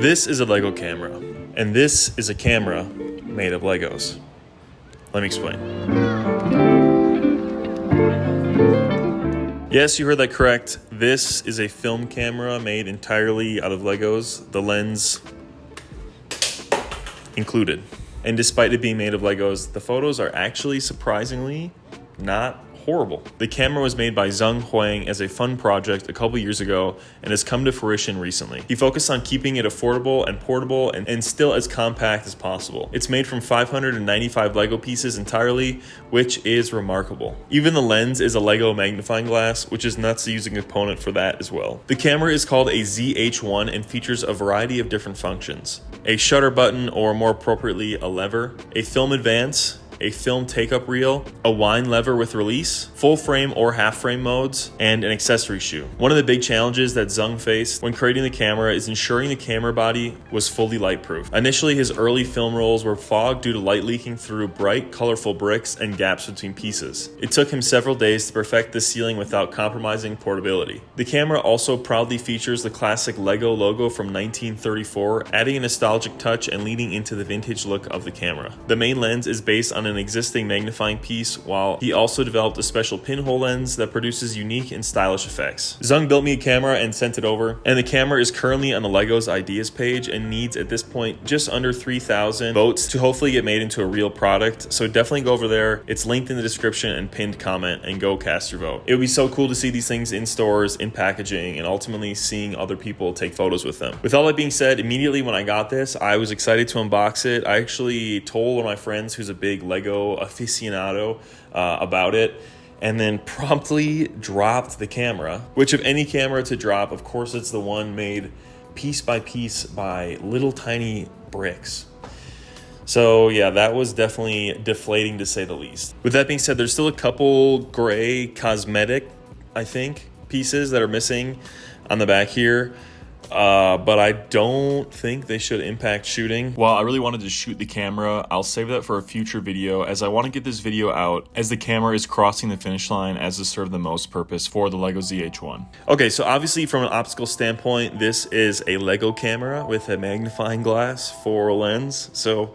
This is a Lego camera, and this is a camera made of Legos. Let me explain. Yes, you heard that correct. This is a film camera made entirely out of Legos, the lens included. And despite it being made of Legos, the photos are actually surprisingly not horrible. The camera was made by Zhang Huang as a fun project a couple years ago and has come to fruition recently. He focused on keeping it affordable and portable and still as compact as possible. It's made from 595 Lego pieces entirely, which is remarkable. Even the lens is a Lego magnifying glass, which is nuts to use a component for that as well. The camera is called a ZH1 and features a variety of different functions. A shutter button, or more appropriately a lever, a film advance, a film take-up reel, a wine lever with release, full frame or half frame modes, and an accessory shoe. One of the big challenges that Zhang faced when creating the camera is ensuring the camera body was fully light-proof. Initially, his early film rolls were fogged due to light leaking through bright, colorful bricks and gaps between pieces. It took him several days to perfect the sealing without compromising portability. The camera also proudly features the classic Lego logo from 1934, adding a nostalgic touch and leading into the vintage look of the camera. The main lens is based on an existing magnifying piece, while he also developed a special pinhole lens that produces unique and stylish effects. Zhang built me a camera and sent it over, and the camera is currently on the Legos ideas page and needs at this point just under 3,000 votes to hopefully get made into a real product, so definitely go over there. It's linked in the description and pinned comment, and go cast your vote. It would be so cool to see these things in stores, in packaging, and ultimately seeing other people take photos with them. With all that being said, immediately when I got this, I was excited to unbox it. I actually told one of my friends who's a big Lego aficionado about it, and then promptly dropped the camera, which of any camera to drop, of course it's the one made piece by piece by little tiny bricks. So yeah, that was definitely deflating to say the least. With that being said, there's still a couple gray cosmetic, I think, pieces that are missing on the back here. But I don't think they should impact shooting. While I really wanted to shoot the camera, I'll save that for a future video, as I want to get this video out as the camera is crossing the finish line as to serve the most purpose for the Lego ZH1. Okay, so obviously from an optical standpoint, this is a Lego camera with a magnifying glass for a lens. So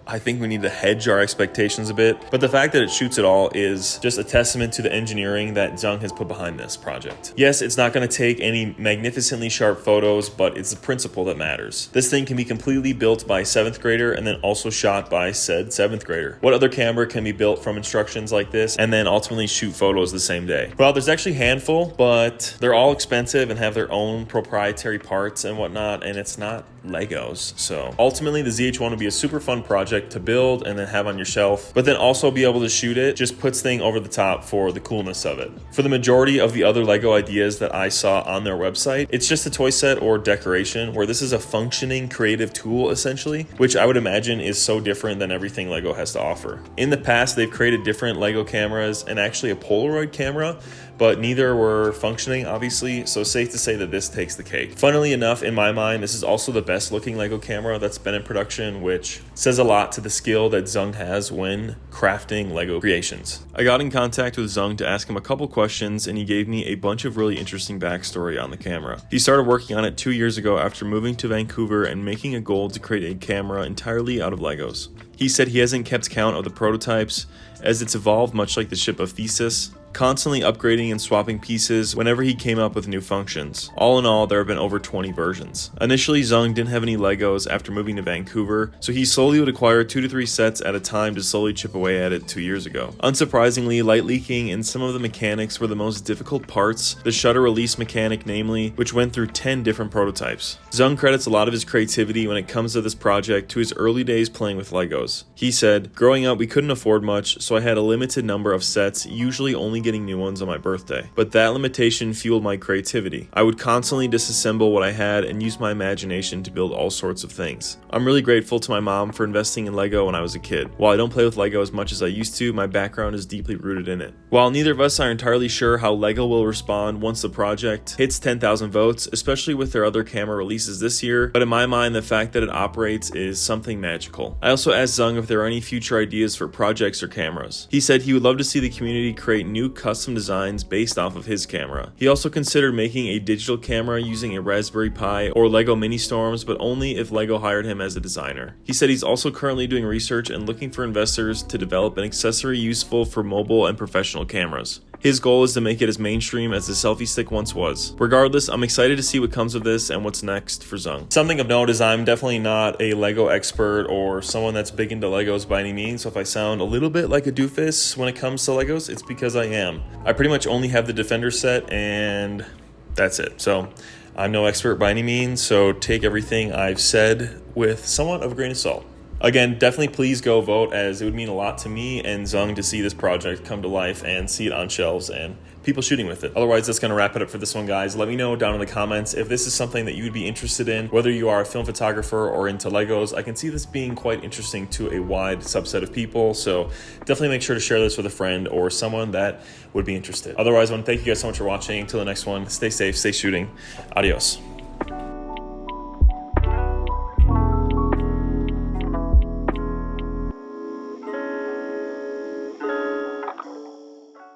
I think we need to hedge our expectations a bit, but the fact that it shoots at all is just a testament to the engineering that Zhang has put behind this project. Yes, it's not going to take any magnificently sharp photos, but it's the principle that matters. This thing can be completely built by a 7th grader and then also shot by said 7th grader. What other camera can be built from instructions like this and then ultimately shoot photos the same day? Well, there's actually a handful, but they're all expensive and have their own proprietary parts and whatnot, and it's not Legos. So ultimately the ZH1 would be a super fun project to build and then have on your shelf, but then also be able to shoot it just puts things over the top for the coolness of it. For the majority of the other Lego ideas that I saw on their website, it's just a toy set or decoration, where this is a functioning creative tool essentially, which I would imagine is so different than everything Lego has to offer. In the past, they've created different Lego cameras and actually a Polaroid camera, but neither were functioning, obviously, so safe to say that this takes the cake. Funnily enough, in my mind, this is also the best looking Lego camera that's been in production, which says a lot to the skill that Zhang has when crafting Lego creations. I got in contact with Zhang to ask him a couple questions, and he gave me a bunch of really interesting backstory on the camera. He started working on it 2 years ago after moving to Vancouver and making a goal to create a camera entirely out of Legos. He said he hasn't kept count of the prototypes, as it's evolved much like the ship of Theseus, constantly upgrading and swapping pieces whenever he came up with new functions. All in all, there have been over 20 versions. Initially, Zhang didn't have any Legos after moving to Vancouver, so he slowly would acquire 2 to 3 sets at a time to slowly chip away at it 2 years ago. Unsurprisingly, light leaking and some of the mechanics were the most difficult parts, the shutter release mechanic namely, which went through 10 different prototypes. Zhang credits a lot of his creativity when it comes to this project to his early days playing with Legos. He said, "Growing up, we couldn't afford much, so I had a limited number of sets, usually only getting new ones on my birthday. But that limitation fueled my creativity. I would constantly disassemble what I had and use my imagination to build all sorts of things. I'm really grateful to my mom for investing in Lego when I was a kid. While I don't play with Lego as much as I used to, my background is deeply rooted in it." While neither of us are entirely sure how Lego will respond once the project hits 10,000 votes, especially with their other camera releases this year, but in my mind, the fact that it operates is something magical. I also asked Zhang if there are any future ideas for projects or cameras. He said he would love to see the community create new custom designs based off of his camera. He also considered making a digital camera using a Raspberry Pi or Lego Mini Storms, but only if Lego hired him as a designer. He said he's also currently doing research and looking for investors to develop an accessory useful for mobile and professional cameras. His goal is to make it as mainstream as the selfie stick once was. Regardless, I'm excited to see what comes of this and what's next for Zung. Something of note is I'm definitely not a Lego expert or someone that's big into Legos by any means, so if I sound a little bit like a doofus when it comes to Legos, it's because I am. I pretty much only have the Defender set and that's it. So I'm no expert by any means, so take everything I've said with somewhat of a grain of salt. Again, definitely please go vote, as it would mean a lot to me and Zung to see this project come to life and see it on shelves and people shooting with it. Otherwise, that's going to wrap it up for this one, guys. Let me know down in the comments if this is something that you would be interested in, whether you are a film photographer or into Legos. I can see this being quite interesting to a wide subset of people, so definitely make sure to share this with a friend or someone that would be interested. Otherwise, I want to thank you guys so much for watching. Until the next one, stay safe, stay shooting. Adios.